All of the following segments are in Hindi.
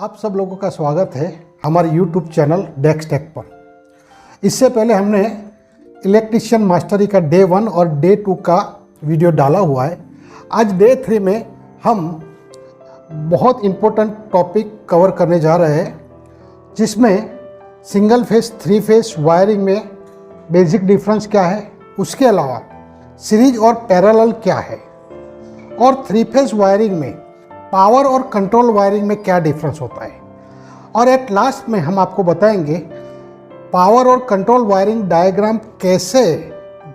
आप सब लोगों का स्वागत है हमारे YouTube चैनल डेक्स टेक पर। इससे पहले हमने इलेक्ट्रीशियन मास्टरी का डे 1 और डे 2 का वीडियो डाला हुआ है। आज डे 3 में हम बहुत इम्पोर्टेंट टॉपिक कवर करने जा रहे हैं, जिसमें सिंगल फेस 3 फेस वायरिंग में बेसिक डिफरेंस क्या है, उसके अलावा सीरीज और पैरेलल क्या है, और 3 फेस वायरिंग में पावर और कंट्रोल वायरिंग में क्या डिफरेंस होता है, और एट लास्ट में हम आपको बताएंगे पावर और कंट्रोल वायरिंग डायग्राम कैसे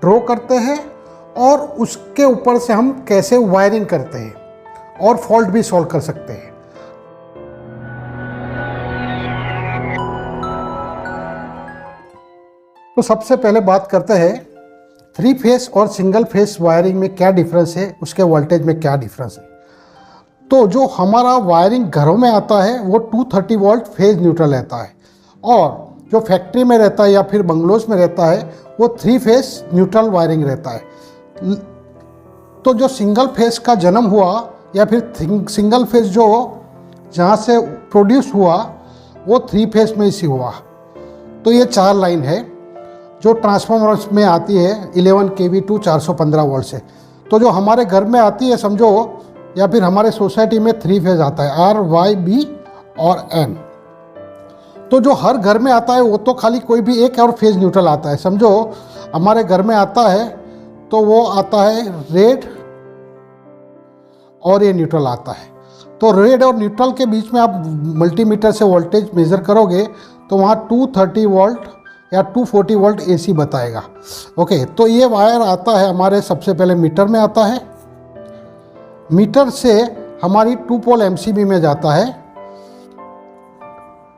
ड्रॉ करते हैं और उसके ऊपर से हम कैसे वायरिंग करते हैं और फॉल्ट भी सॉल्व कर सकते हैं। तो सबसे पहले बात करते हैं 3 फेस और सिंगल फेस वायरिंग में क्या डिफरेंस है, उसके वोल्टेज में क्या डिफरेंस है। तो जो हमारा वायरिंग घरों में आता है वो 230 वोल्ट फेज न्यूट्रल रहता है, और जो फैक्ट्री में रहता है या फिर बंगलोज में रहता है वो 3 फेस न्यूट्रल वायरिंग रहता है। तो जो सिंगल फेस का जन्म हुआ या फिर सिंगल फेस जो जहाँ से प्रोड्यूस हुआ वो 3 फेस में इसी हुआ। तो ये 4 लाइन है जो ट्रांसफार्मर्स में आती है 11 kV टू 415 वोल्ट से। तो जो हमारे घर में आती है समझो, या फिर हमारे सोसाइटी में 3 फेज आता है R, Y, B और N। तो जो हर घर में आता है वो तो खाली कोई भी एक और फेज न्यूट्रल आता है। समझो हमारे घर में आता है तो वो आता है रेड और ये न्यूट्रल आता है। तो रेड और न्यूट्रल के बीच में आप मल्टीमीटर से वोल्टेज मेज़र करोगे तो वहाँ 230 वोल्ट या 240 वोल्ट AC बताएगा। ओके, तो ये वायर आता है हमारे सबसे पहले मीटर में आता है, मीटर से हमारी 2 पोल MCB में जाता है,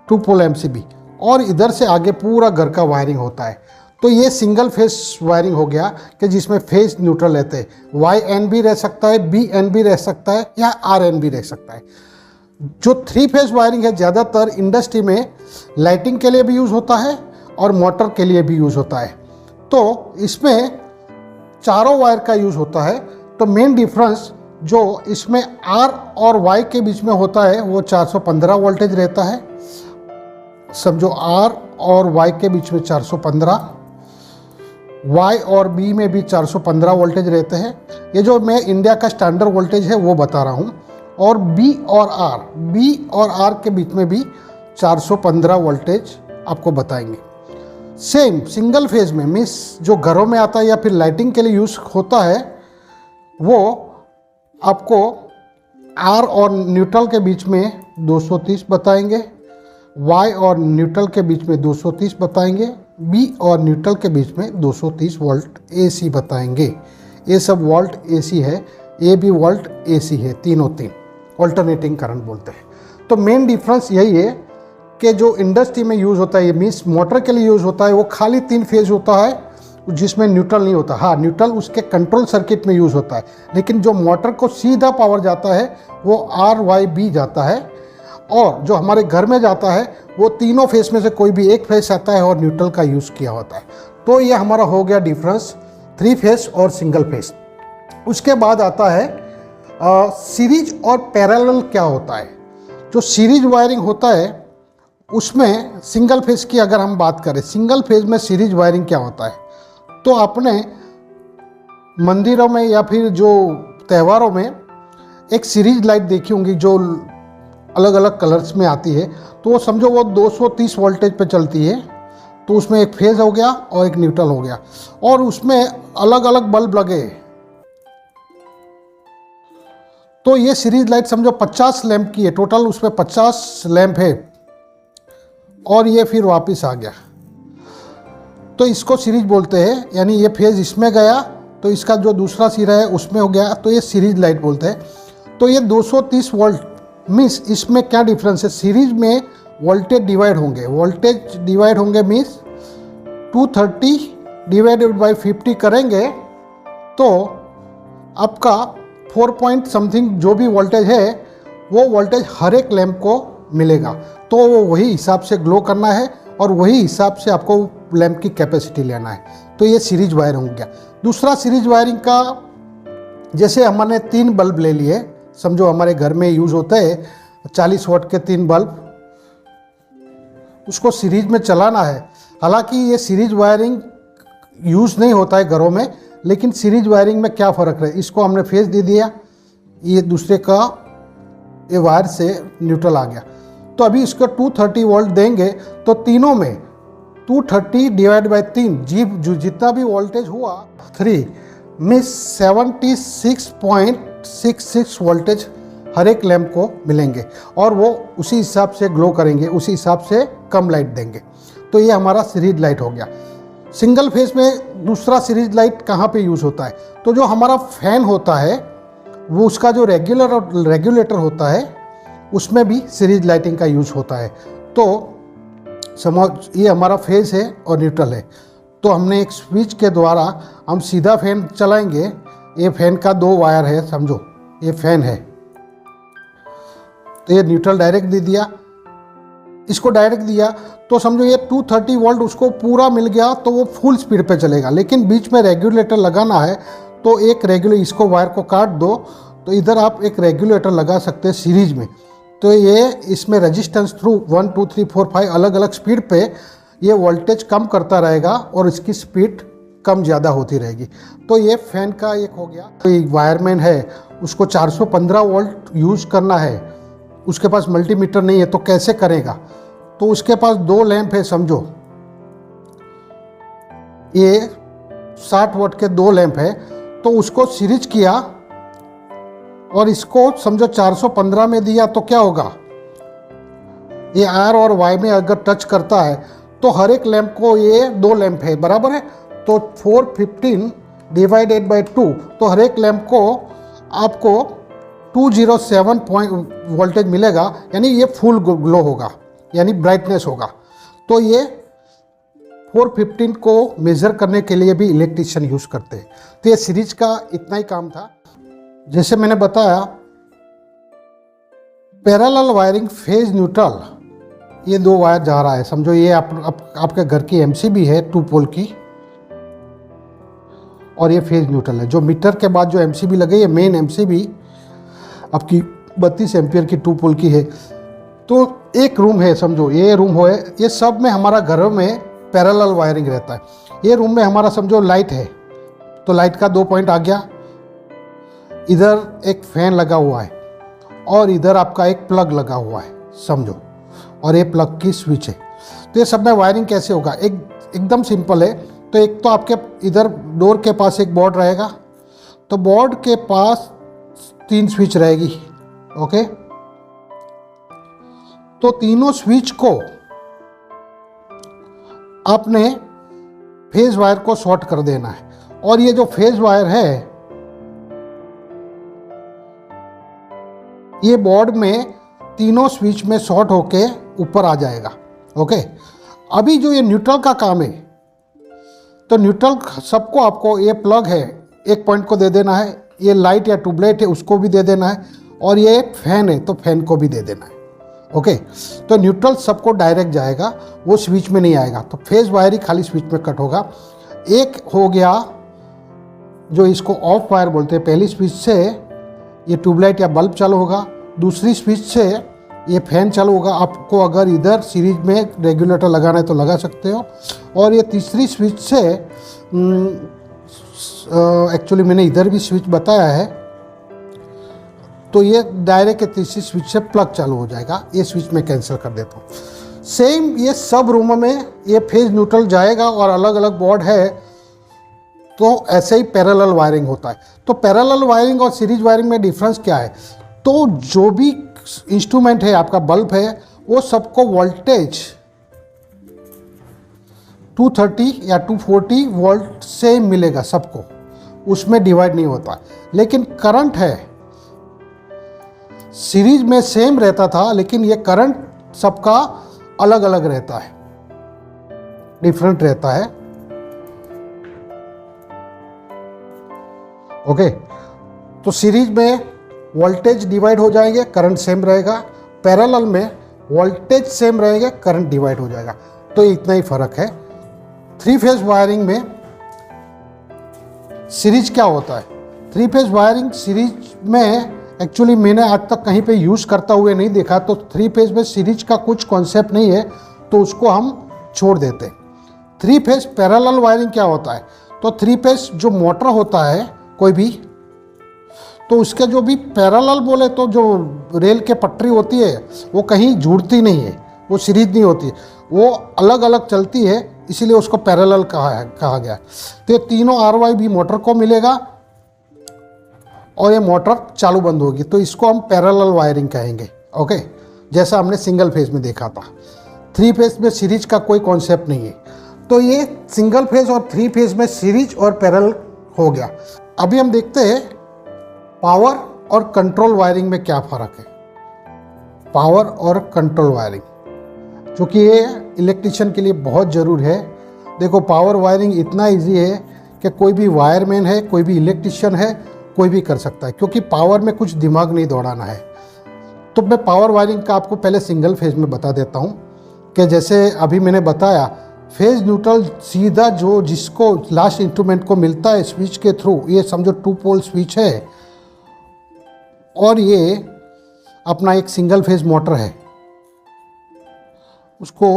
2 पोल MCB, और इधर से आगे पूरा घर का वायरिंग होता है। तो ये सिंगल फेस वायरिंग हो गया कि जिसमें फेस न्यूट्रल रहते हैं। YN भी रह सकता है, BN भी रह सकता है या RN भी रह सकता है। जो 3 फेस वायरिंग है ज़्यादातर इंडस्ट्री में लाइटिंग के लिए भी यूज़ होता है और मोटर के लिए भी यूज़ होता है। तो इसमें चारों वायर का यूज़ होता है। तो मेन डिफरेंस जो इसमें R और Y के बीच में होता है वो 415 वोल्टेज रहता है। समझो R और Y के बीच में 415, Y और B में भी 415 वोल्टेज रहते हैं। ये जो मैं इंडिया का स्टैंडर्ड वोल्टेज है वो बता रहा हूँ। और B और R के बीच में भी 415 वोल्टेज आपको बताएंगे। सेम सिंगल फेज में मीन्स जो घरों में आता है या फिर लाइटिंग के लिए यूज़ होता है वो आपको R और न्यूट्रल के बीच में 230 बताएंगे, Y और न्यूट्रल के बीच में 230 बताएंगे, B और न्यूट्रल के बीच में 230 वोल्ट AC बताएंगे। ये सब वोल्ट AC है, ये भी वोल्ट AC है, तीनों ऑल्टरनेटिंग करंट बोलते हैं। तो मेन डिफरेंस यही है कि जो इंडस्ट्री में यूज़ होता है मीन्स मोटर के लिए यूज़ होता है वो खाली 3 फेज होता है जिसमें न्यूट्रल नहीं होता। हाँ, न्यूट्रल उसके कंट्रोल सर्किट में यूज़ होता है, लेकिन जो मोटर को सीधा पावर जाता है वो RYB जाता है, और जो हमारे घर में जाता है वो तीनों फेस में से कोई भी एक फेस आता है और न्यूट्रल का यूज़ किया होता है। तो ये हमारा हो गया डिफरेंस 3 फेस और सिंगल फेस। उसके बाद आता है सीरीज और पैरेलल क्या होता है। जो सीरीज वायरिंग होता है उसमें सिंगल फेज की अगर हम बात करें, सिंगल फेज में सीरीज वायरिंग क्या होता है, तो आपने मंदिरों में या फिर जो त्योहारों में एक सीरीज लाइट देखी होंगी जो अलग अलग कलर्स में आती है। तो वो समझो वो 230 वोल्टेज पे चलती है। तो उसमें एक फेज हो गया और एक न्यूट्रल हो गया, और उसमें अलग अलग बल्ब लगे। तो ये सीरीज लाइट समझो 50 लैंप की है, टोटल उसमें 50 लैंप है, और ये फिर वापस आ गया। तो इसको सीरीज बोलते हैं, यानी ये फेज इसमें गया तो इसका जो दूसरा सिरा है उसमें हो गया, तो ये सीरीज लाइट बोलते हैं। तो ये 230 वोल्ट मीन्स इसमें क्या डिफरेंस है, सीरीज में वोल्टेज डिवाइड होंगे मीन्स 230 डिवाइडेड बाई 50 करेंगे तो आपका 4 पॉइंट समथिंग जो भी वोल्टेज है वो वोल्टेज हर एक लैंप को मिलेगा। तो वही हिसाब से ग्लो करना है और वही हिसाब से आपको लैंप की कैपेसिटी लेना है। तो ये सीरीज वायर हो गया। दूसरा सीरीज वायरिंग का, जैसे हमने 3 बल्ब ले लिए, समझो हमारे घर में यूज़ होता है 40 वाट के 3 बल्ब, उसको सीरीज में चलाना है। हालांकि ये सीरीज वायरिंग यूज़ नहीं होता है घरों में, लेकिन सीरीज वायरिंग में क्या फ़र्क है, इसको हमने फेज दे दिया, ये दूसरे का ये वायर से न्यूट्रल आ गया। तो अभी इसको 230 वोल्ट देंगे तो तीनों में 230 डिवाइड बाई 3 जो जितना भी वोल्टेज हुआ 3 में 76.66 वोल्टेज हर एक लैंप को मिलेंगे और वो उसी हिसाब से ग्लो करेंगे, उसी हिसाब से कम लाइट देंगे। तो ये हमारा सीरीज लाइट हो गया। सिंगल फेज में दूसरा सीरीज लाइट कहाँ पे यूज़ होता है, तो जो हमारा फैन होता है वो उसका जो रेगुलेटर होता है उसमें भी सीरीज लाइटिंग का यूज़ होता है। तो समझ, ये हमारा फेज है और न्यूट्रल है। तो हमने एक स्विच के द्वारा हम सीधा फैन चलाएंगे। ये फैन का 2 वायर है, समझो ये फैन है, तो ये न्यूट्रल डायरेक्ट दे दिया, इसको डायरेक्ट दिया तो समझो ये 230 वोल्ट उसको पूरा मिल गया, तो वो फुल स्पीड पे चलेगा। लेकिन बीच में रेगुलेटर लगाना है, तो एक इसको वायर को काट दो, तो इधर आप एक रेगुलेटर लगा सकते हैं सीरीज में। तो ये इसमें रेजिस्टेंस थ्रू 1 2 3 4 5 अलग अलग स्पीड पे ये वोल्टेज कम करता रहेगा और इसकी स्पीड कम ज़्यादा होती रहेगी। तो ये फैन का एक हो गया। तो एक वायरमैन है, उसको 415 वोल्ट यूज़ करना है, उसके पास मल्टीमीटर नहीं है, तो कैसे करेगा? तो उसके पास 2 लैंप है, समझो ये 60 वाट के 2 लैंप है, तो उसको सीरीज किया और इसको समझो 415 में दिया, तो क्या होगा, ये आर और वाई में अगर टच करता है तो हर एक लैंप को, ये 2 लैंप है बराबर है, तो 415 डिवाइडेड बाई 2, तो हर एक लैंप को आपको 207 वोल्टेज मिलेगा, यानी ये फुल ग्लो होगा, यानी ब्राइटनेस होगा। तो ये 415 को मेज़र करने के लिए भी इलेक्ट्रिशियन यूज़ करते हैं। तो ये सीरीज का इतना ही काम था। जैसे मैंने बताया पैरेलल वायरिंग, फेज न्यूट्रल, ये 2 वायर जा रहा है, समझो ये आपके घर की एमसीबी है 2 पोल की, और ये फेज न्यूट्रल है। जो मीटर के बाद जो एमसीबी लगे, ये मेन एमसीबी आपकी 32 एम्पियर की 2 पोल की है। तो एक रूम है, समझो ये रूम है, ये सब में हमारा घरों में पैरेलल वायरिंग रहता है। ये रूम में हमारा समझो लाइट है, तो लाइट का 2 पॉइंट आ गया, इधर एक फैन लगा हुआ है और इधर आपका एक प्लग लगा हुआ है, समझो, और ये प्लग की स्विच है। तो ये सब में वायरिंग कैसे होगा, एकदम सिंपल है। तो एक तो आपके इधर डोर के पास एक बोर्ड रहेगा, तो बोर्ड के पास 3 स्विच रहेगी, ओके। तो तीनों स्विच को आपने फेज वायर को शॉर्ट कर देना है, और ये जो फेज वायर है ये बोर्ड में तीनों स्विच में शॉर्ट होके ऊपर आ जाएगा, ओके। अभी जो ये न्यूट्रल का काम है, तो न्यूट्रल सबको आपको, ये प्लग है एक पॉइंट को दे देना है, ये लाइट या ट्यूबलाइट है उसको भी दे देना है, और ये फैन है तो फैन को भी दे देना है, ओके। तो न्यूट्रल सबको डायरेक्ट जाएगा, वो स्विच में नहीं आएगा। तो फेज वायर ही खाली स्विच में कट होगा। एक हो गया जो इसको ऑफ वायर बोलते हैं, पहली स्विच से ये ट्यूबलाइट या बल्ब चालू होगा, दूसरी स्विच से ये फैन चालू होगा। आपको अगर इधर सीरीज में रेगुलेटर लगाना है तो लगा सकते हो, और ये तीसरी स्विच से एक्चुअली मैंने इधर भी स्विच बताया है, तो ये डायरेक्ट तीसरी स्विच से प्लग चालू हो जाएगा। ये स्विच मैं कैंसिल कर देता हूँ। सेम ये सब रूमों में ये फेज न्यूट्रल जाएगा, और अलग अलग बोर्ड है, तो ऐसे ही पैरेलल वायरिंग होता है। तो पैरेलल वायरिंग और सीरीज वायरिंग में डिफरेंस क्या है, तो जो भी इंस्ट्रूमेंट है, आपका बल्ब है, वो सबको वोल्टेज 230 या 240 वोल्ट से मिलेगा सबको, उसमें डिवाइड नहीं होता। लेकिन करंट है, सीरीज में सेम रहता था, लेकिन ये करंट सबका अलग अलग रहता है, डिफरेंट रहता है, ओके। तो सीरीज में वोल्टेज डिवाइड हो जाएंगे, करंट सेम रहेगा। पैरेलल में वोल्टेज सेम रहेगा, करंट डिवाइड हो जाएगा। तो इतना ही फर्क है। 3 फेज वायरिंग में सीरीज क्या होता है, 3 फेज वायरिंग सीरीज में एक्चुअली मैंने आज तक कहीं पे यूज़ करता हुए नहीं देखा, तो 3 फेज में सीरीज का कुछ कॉन्सेप्ट नहीं है, तो उसको हम छोड़ देते। 3 फेज पैरेलल वायरिंग क्या होता है? तो 3 फेज जो मोटर होता है कोई भी, तो उसके जो भी पैरेलल बोले तो जो रेल के पटरी होती है वो कहीं जुड़ती नहीं है, वो सीरीज नहीं होती, वो अलग अलग चलती है, इसीलिए उसको पैरेलल कहा गया। तो ये तीनों RYB मोटर को मिलेगा और ये मोटर चालू बंद होगी, तो इसको हम पैरेलल वायरिंग कहेंगे। ओके, जैसा हमने सिंगल फेज में देखा था। 3 फेज में सीरीज का कोई कॉन्सेप्ट नहीं है, तो ये सिंगल फेज और 3 फेज में सीरीज और पैरेलल हो गया। अभी हम देखते हैं पावर और कंट्रोल वायरिंग में क्या फ़र्क है। पावर और कंट्रोल वायरिंग, क्योंकि ये इलेक्ट्रिशियन के लिए बहुत ज़रूरी है। देखो, पावर वायरिंग इतना इजी है कि कोई भी वायरमैन है, कोई भी इलेक्ट्रिशियन है, कोई भी कर सकता है, क्योंकि पावर में कुछ दिमाग नहीं दौड़ाना है। तो मैं पावर वायरिंग का आपको पहले सिंगल फेज में बता देता हूँ कि जैसे अभी मैंने बताया, फेज न्यूट्रल सीधा जो जिसको लास्ट इंस्ट्रूमेंट को मिलता है स्विच के थ्रू, ये समझो 2 पोल स्विच है और ये अपना एक सिंगल फेज मोटर है, उसको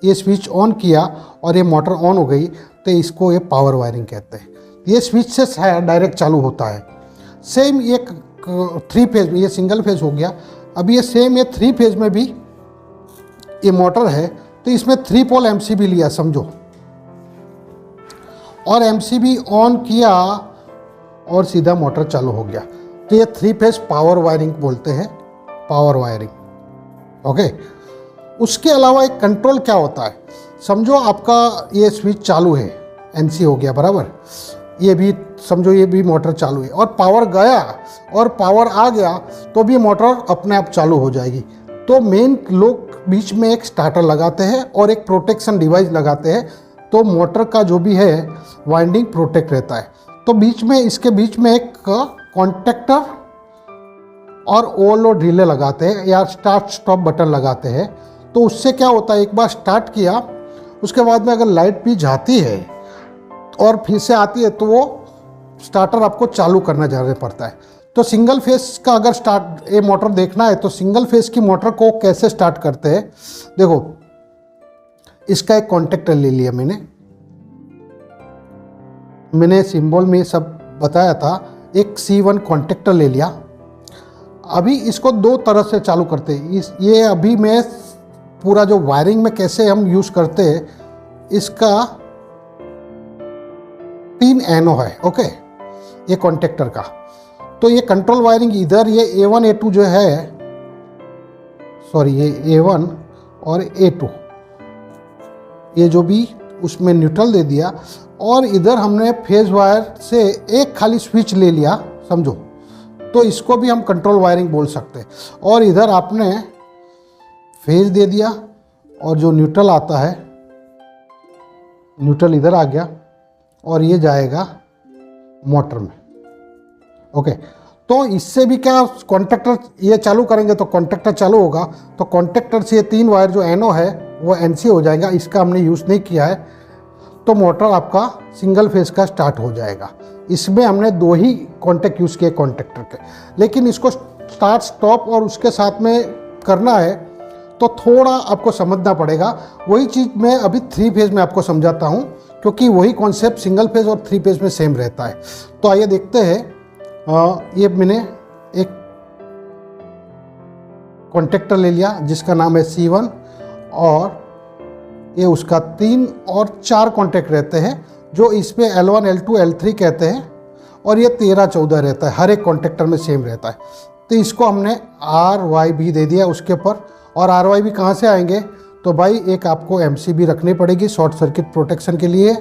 ये स्विच ऑन किया और ये मोटर ऑन हो गई, तो इसको ये पावर वायरिंग कहते हैं। ये स्विच से डायरेक्ट चालू होता है। सेम ये 3 फेज में, ये सिंगल फेज हो गया। अभी ये सेम ये 3 फेज में भी ये मोटर है, तो इसमें 3 पोल MCB लिया समझो, और MCB ऑन किया और सीधा मोटर चालू हो गया। तो ये 3 फेज पावर वायरिंग बोलते हैं, पावर वायरिंग। ओके, उसके अलावा एक कंट्रोल क्या होता है? समझो आपका ये स्विच चालू है, NC हो गया बराबर, ये भी समझो ये भी मोटर चालू है, और पावर गया और पावर आ गया तो भी मोटर अपने आप चालू हो जाएगी। तो मेन लोग बीच में एक स्टार्टर लगाते हैं और एक प्रोटेक्शन डिवाइस लगाते हैं, तो मोटर का जो भी है वाइंडिंग प्रोटेक्ट रहता है। तो बीच में, इसके बीच में एक कॉन्टेक्टर और ओवरलोड रिले लगाते हैं या स्टार्ट स्टॉप बटन लगाते हैं। तो उससे क्या होता है, एक बार स्टार्ट किया उसके बाद में अगर लाइट भी जाती है और फिर से आती है तो वो स्टार्टर आपको चालू करना जाना पड़ता है। तो सिंगल फेस का अगर स्टार्ट ये मोटर देखना है तो सिंगल फेस की मोटर को कैसे स्टार्ट करते हैं, देखो इसका एक कॉन्टेक्टर ले लिया मैंने सिंबल में सब बताया था, एक C1 कॉन्टेक्टर ले लिया। अभी इसको 2 तरह से चालू करते हैं। ये अभी मैं पूरा जो वायरिंग में कैसे हम यूज़ करते हैं, इसका 3 एनो है। ओके, ये कॉन्टेक्टर का। तो ये कंट्रोल वायरिंग इधर ये A1 A2 जो है, सॉरी ये A1 और A2, ये जो भी उसमें न्यूट्रल दे दिया, और इधर हमने फेज वायर से एक खाली स्विच ले लिया समझो, तो इसको भी हम कंट्रोल वायरिंग बोल सकते हैं। और इधर आपने फेज दे दिया और जो न्यूट्रल आता है, न्यूट्रल इधर आ गया और ये जाएगा मोटर में। ओके, तो इससे भी क्या, कॉन्टेक्टर ये चालू करेंगे तो कॉन्टेक्टर चालू होगा, तो कॉन्टेक्टर से ये 3 वायर जो एनो है वो NC हो जाएगा। इसका हमने यूज़ नहीं किया है, तो मोटर आपका सिंगल फेज का स्टार्ट हो जाएगा। इसमें हमने 2 ही कॉन्टेक्ट यूज़ किए कॉन्टेक्टर के, लेकिन इसको स्टार्ट स्टॉप और उसके साथ में करना है तो थोड़ा आपको समझना पड़ेगा। वही चीज़ मैं अभी 3 फेज में आपको समझाता हूँ, क्योंकि वही कॉन्सेप्ट सिंगल फेज और 3 फेज में सेम रहता है। तो आइए देखते हैं। ये मैंने एक कॉन्टेक्टर ले लिया जिसका नाम है C1, और ये उसका 3 और 4 कॉन्टेक्ट रहते हैं, जो इसमें L1 L2 L3 कहते हैं, और ये 13-14 रहता है, हर एक कॉन्टेक्टर में सेम रहता है। तो इसको हमने RYB दे दिया उसके ऊपर। और RYB कहाँ से आएंगे, तो भाई एक आपको MCB रखनी पड़ेगी शॉर्ट सर्किट प्रोटेक्शन के लिए।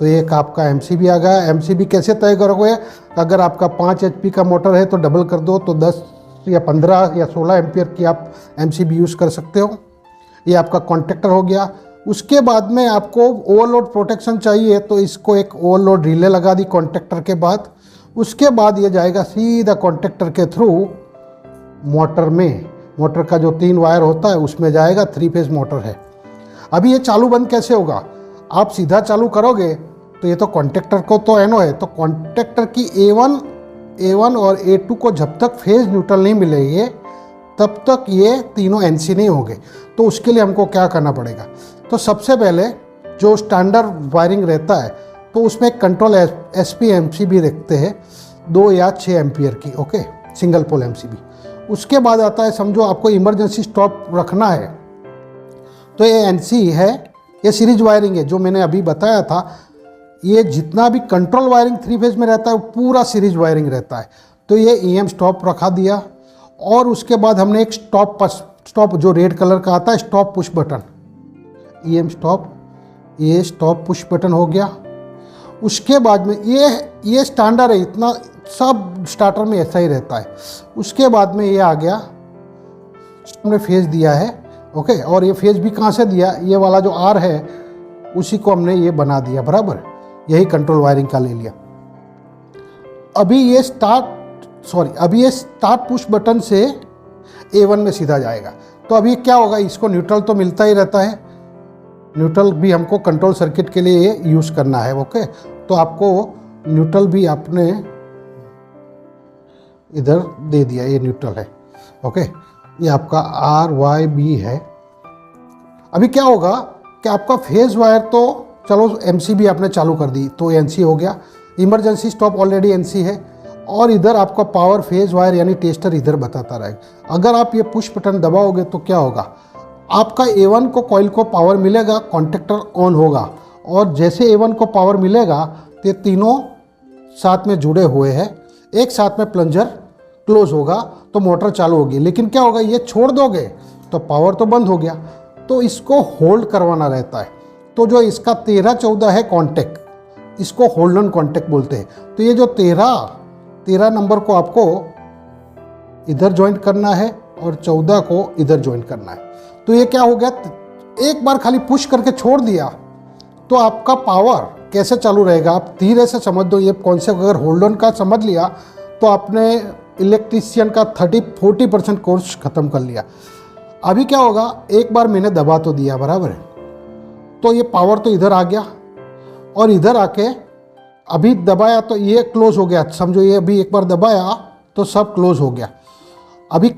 तो एक आपका MCB आ गया। MCB कैसे तय करोगे, अगर आपका 5 HP का मोटर है तो डबल कर दो, तो 10 या 15 या 16 एम्पियर की आप MCB यूज़ कर सकते हो। ये आपका कॉन्टेक्टर हो गया। उसके बाद में आपको ओवरलोड प्रोटेक्शन चाहिए, तो इसको एक ओवरलोड रिले लगा दी कॉन्टेक्टर के बाद। उसके बाद ये जाएगा सीधा कॉन्टेक्टर के थ्रू मोटर में। मोटर का जो 3 वायर होता है उसमें जाएगा, 3 फेज मोटर है। अभी ये चालू बंद कैसे होगा, आप सीधा चालू करोगे तो ये तो कॉन्टेक्टर को तो एनो है, तो कॉन्टेक्टर की A1 A1 और A2 को जब तक फेज न्यूट्रल नहीं मिलेंगे तब तक ये तीनों NC नहीं होंगे। तो उसके लिए हमको क्या करना पड़ेगा, तो सबसे पहले जो स्टैंडर्ड वायरिंग रहता है तो उसमें कंट्रोल SP MCB रखते हैं 2 या 6 एम्पियर की, ओके, सिंगल पोल MCB। उसके बाद आता है, समझो आपको इमरजेंसी स्टॉप रखना है तो ये NC है, ये सीरीज वायरिंग है जो मैंने अभी बताया था। ये जितना भी कंट्रोल वायरिंग 3 फेज में रहता है वो पूरा सीरीज वायरिंग रहता है। तो ये EM स्टॉप रखा दिया और उसके बाद हमने एक स्टॉप जो रेड कलर का आता है, stop push button, EM stop, ये स्टॉप पुश बटन हो गया। उसके बाद में ये स्टैंडर्ड है, इतना सब स्टार्टर में ऐसा ही रहता है। उसके बाद में ये आ गया, हमने फेज दिया है, ओके, और ये फेज भी कहाँ से दिया, ये वाला जो R है उसी को हमने ये बना दिया बराबर, यही कंट्रोल वायरिंग का ले लिया। अभी ये स्टार्ट पुश बटन से A1 में सीधा जाएगा। तो अभी क्या होगा, इसको न्यूट्रल तो मिलता ही रहता है, न्यूट्रल भी हमको कंट्रोल सर्किट के लिए यूज़ करना है, ओके। तो आपको न्यूट्रल भी आपने इधर दे दिया, ये न्यूट्रल है, ओके, ये आपका RYB है। अभी क्या होगा कि आपका फेज वायर तो चलो MCB आपने चालू कर दी तो NC हो गया, इमरजेंसी स्टॉप ऑलरेडी NC है, और इधर आपका पावर फेज वायर यानी टेस्टर इधर बताता रहेगा। अगर आप ये पुश बटन दबाओगे तो क्या होगा, आपका A1 को कॉइल को पावर मिलेगा, कॉन्टेक्टर ऑन होगा, और जैसे A1 को पावर मिलेगा तो ये तीनों साथ में जुड़े हुए हैं, एक साथ में प्लंजर क्लोज होगा तो मोटर चालू होगी। लेकिन क्या होगा, ये छोड़ दोगे तो पावर तो बंद हो गया, तो इसको होल्ड करवाना रहता है। तो जो इसका 13-14 है कॉन्टेक्ट, इसको होल्ड ऑन कॉन्टेक्ट बोलते हैं। तो ये जो 13 नंबर को आपको इधर ज्वाइंट करना है और 14 को इधर ज्वाइंट करना है। तो ये क्या हो गया, एक बार खाली पुश करके छोड़ दिया तो आपका पावर कैसे चालू रहेगा, आप धीरे से समझ दो ये कॉन्सेप्ट। अगर होल्ड ऑन का समझ लिया तो आपने इलेक्ट्रीशियन का 30-40% कोर्स खत्म कर लिया। अभी क्या होगा, एक बार मैंने दबा तो दिया बराबर है, तो ये पावर तो इधर आ गया, और इधर आके अभी दबाया तो ये क्लोज हो गया, समझो ये अभी एक बार दबाया तो सब क्लोज हो गया। अभी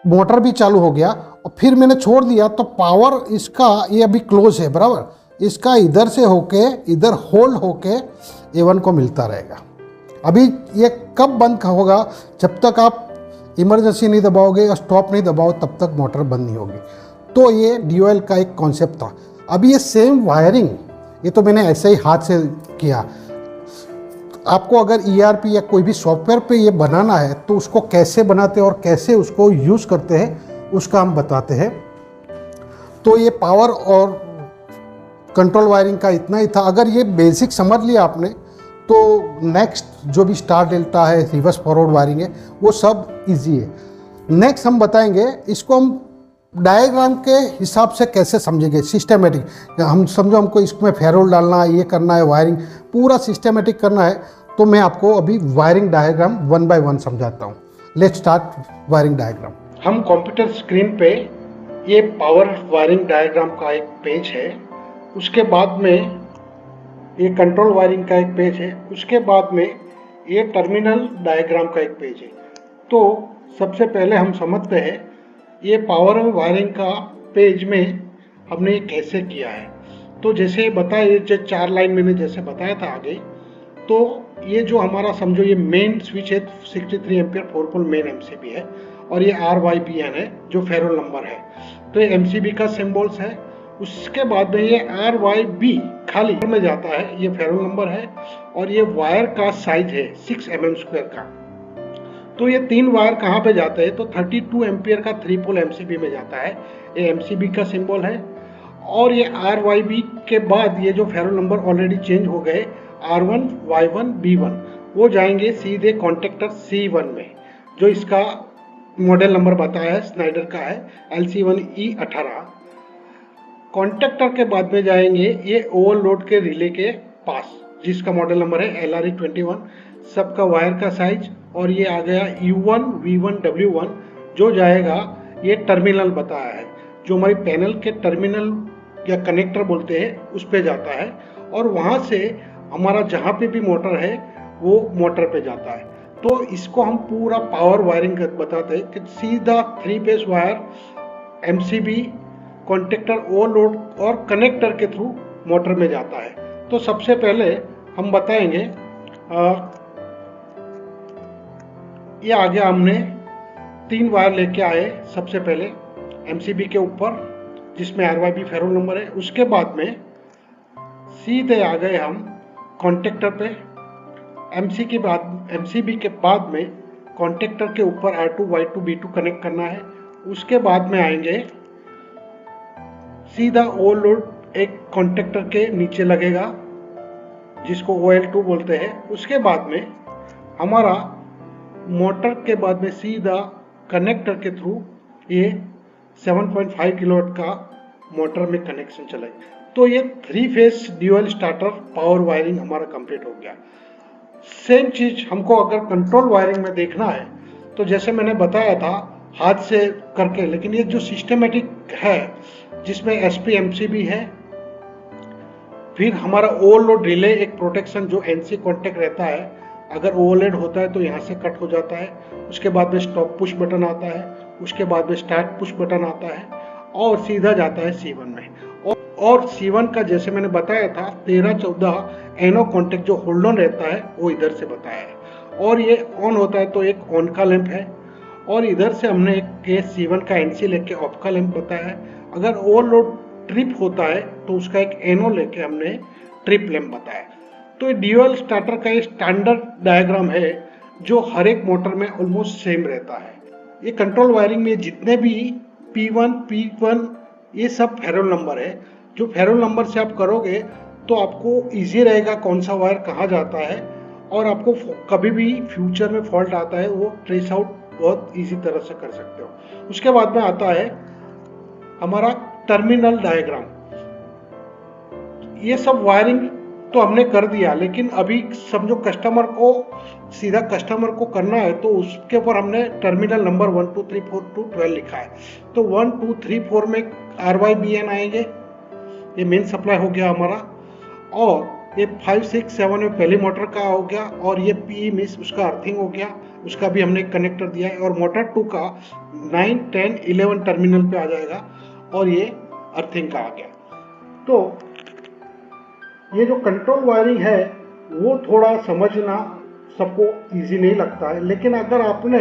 मोटर भी चालू हो गया और फिर मैंने छोड़ दिया तो पावर इसका ये अभी क्लोज है बराबर, इसका इधर से होके इधर होल्ड होके A1 को मिलता रहेगा। अभी ये कब बंद होगा, जब तक आप इमरजेंसी नहीं दबाओगे या स्टॉप नहीं दबाओ तब तक मोटर बंद नहीं होगी। तो ये DOL का एक कॉन्सेप्ट था। अभी ये सेम वायरिंग, ये तो मैंने ऐसे ही हाथ से किया, आपको अगर ERP या कोई भी सॉफ्टवेयर पे ये बनाना है तो उसको कैसे बनाते हैं और कैसे उसको यूज़ करते हैं उसका हम बताते हैं। तो ये पावर और कंट्रोल वायरिंग का इतना ही था। अगर ये बेसिक समझ लिया आपने तो नेक्स्ट जो भी स्टार डेल्टा है, रिवर्स फॉरवर्ड वायरिंग है, वो सब इजी है। नेक्स्ट हम बताएंगे इसको हम डायग्राम के हिसाब से कैसे समझेंगे, सिस्टमेटिक। हम समझो हमको इसमें फेरोल डालना है, ये करना है, वायरिंग पूरा सिस्टमेटिक करना है, तो मैं आपको अभी वायरिंग डायग्राम 1 बाय 1 समझाता हूँ। Let's start wiring diagram. हम कंप्यूटर स्क्रीन पे ये पावर वायरिंग डायग्राम का एक पेज है, उसके बाद में ये कंट्रोल वायरिंग का एक पेज है, उसके बाद में ये टर्मिनल डायग्राम का एक पेज है। तो सबसे पहले हम समझते हैं ये पावर वायरिंग का पेज में हमने ये कैसे किया है। तो जैसे बताया, ये जो 4 लाइन मैंने जैसे बताया था आगे, तो ये जो हमारा समझो ये मेन स्विच है 63 एम्पियर 4 पोल मेन MCB है, और ये RYBN है जो फेरोल नंबर है। तो ये MCB का सिंबल्स है। उसके बाद में ये RYB खाली में जाता है, ये फेरोल नंबर है, और ये वायर का साइज है 6 mm² का। तो ये 3 वायर कहाँ पे जाते हैं, तो 32 एम्पियर का 3 पोल MCB में जाता है, ये MCB का सिंबल है। और ये RYB के बाद ये जो फेरोल नंबर ऑलरेडी चेंज हो गए R1, Y1, B1, वो जाएंगे सीधे कॉन्टेक्टर C1 में, जो इसका मॉडल नंबर बताया है, स्नाइडर का है LC1E18। कॉन्टेक्टर के बाद में जाएंगे ये ओवरलोड के रिले के पास, जिसका मॉडल नंबर है LRE21, सबका वायर का साइज। और ये आ गया U1, V1, W1, जो जाएगा ये टर्मिनल बताया है, जो हमारी पैनल के टर्मिनल या कनेक्टर बोलते हैं उस पे जाता है, और वहाँ से हमारा जहाँ पे भी मोटर है वो मोटर पे जाता है। तो इसको हम पूरा पावर वायरिंग बताते हैं कि सीधा 3 phase wire MCB, contactor, overload और कनेक्टर के थ्रू मोटर में जाता है। तो सबसे पहले हम बताएंगे, ये आगे हमने 3 वायर लेके आए। सबसे पहले एमसीबी के ऊपर जिसमें RYB फेरो नंबर है, उसके बाद में सीधे आ गए हम कॉन्टेक्टर पे। एमसीबी के बाद में कॉन्टेक्टर के ऊपर R2, Y2, B2 कनेक्ट करना है। उसके बाद में आएंगे सीधा ओवरलोड एक कॉन्टेक्टर के नीचे लगेगा जिसको OL2 बोलते हैं। उसके बाद में हमारा मोटर के बाद में सीधा कनेक्टर के थ्रू ये 7.5 किलोवाट का मोटर में कनेक्शन चलेगा। तो ये 3 phase dual starter power wiring हमारा कंप्लीट हो गया। सेम चीज हमको अगर कंट्रोल वायरिंग में देखना है तो जैसे मैंने बताया था हाथ से करके, लेकिन ये जो सिस्टमेटिक है जिसमें SP MCB है, फिर हमारा ओवरलोड रिले एक प्रोटेक्शन जो NC कॉन्टेक्ट रहता है, अगर ओवरलोड होता है तो यहाँ से कट हो जाता है। उसके बाद में स्टॉप पुश बटन आता है, उसके बाद में स्टार्ट पुश बटन आता है और सीधा जाता है C1 में। और C1 का जैसे मैंने बताया था 13-14 एनो कॉन्टेक्ट जो होल्ड ऑन रहता है वो इधर से बताया है, और ये ऑन होता है तो एक ऑन का लैंप है, और इधर से हमने एक केस C1 का NC लेके ऑफ का लैंप बताया है। अगर ओवरलोड ट्रिप होता है तो उसका एक एनो लेके हमने ट्रिप लैंप बताया। तो ये ड्यूअल स्टार्टर का एक स्टैंडर्ड डायग्राम है जो हर एक मोटर में ऑलमोस्ट सेम रहता है। ये कंट्रोल वायरिंग में जितने भी P1, P1 ये सब फेरो नंबर है। जो फेरो नंबर से आप करोगे तो आपको इजी रहेगा कौन सा वायर कहाँ जाता है, और आपको कभी भी फ्यूचर में फॉल्ट आता है वो ट्रेस आउट बहुत इजी तरह से कर सकते हो। उसके बाद में आता है हमारा टर्मिनल डायग्राम। ये सब वायरिंग तो हमने कर दिया, लेकिन अभी समझो कस्टमर को सीधा कस्टमर को करना है तो उसके ऊपर हमने टर्मिनल नंबर 1, 2, 3, 4 to 12 लिखा है। तो 1, 2, 3, 4 में RYBN आएंगे, ये मेन सप्लाई हो गया हमारा, और ये 5, 6, 7 में पहली मोटर का हो गया, और ये PE मिस उसका अर्थिंग हो गया, उसका भी हमने कनेक्टर दिया है, और मोटर 2 का 9, 10, 11 टर्मिनल पे आ जाएगा और ये अर्थिंग का आ गया। तो ये जो कंट्रोल वायरिंग है वो थोड़ा समझना सबको इजी नहीं लगता है, लेकिन अगर आपने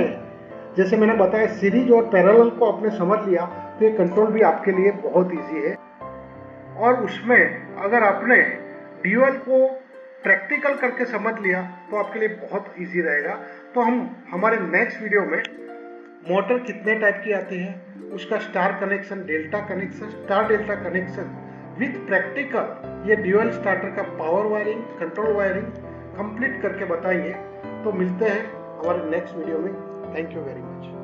जैसे मैंने बताया सीरीज और पैरेलल को आपने समझ लिया तो ये कंट्रोल भी आपके लिए बहुत इजी है। और उसमें अगर आपने ड्यूअल को प्रैक्टिकल करके समझ लिया तो आपके लिए बहुत इजी रहेगा। तो हम हमारे नेक्स्ट वीडियो में मोटर कितने टाइप की आती है, उसका star connection, delta connection, star delta connection with practical, ये ड्यूअल स्टार्टर का power wiring, control wiring complete करके बताएंगे। तो मिलते हैं हमारे नेक्स्ट वीडियो में। Thank you very much.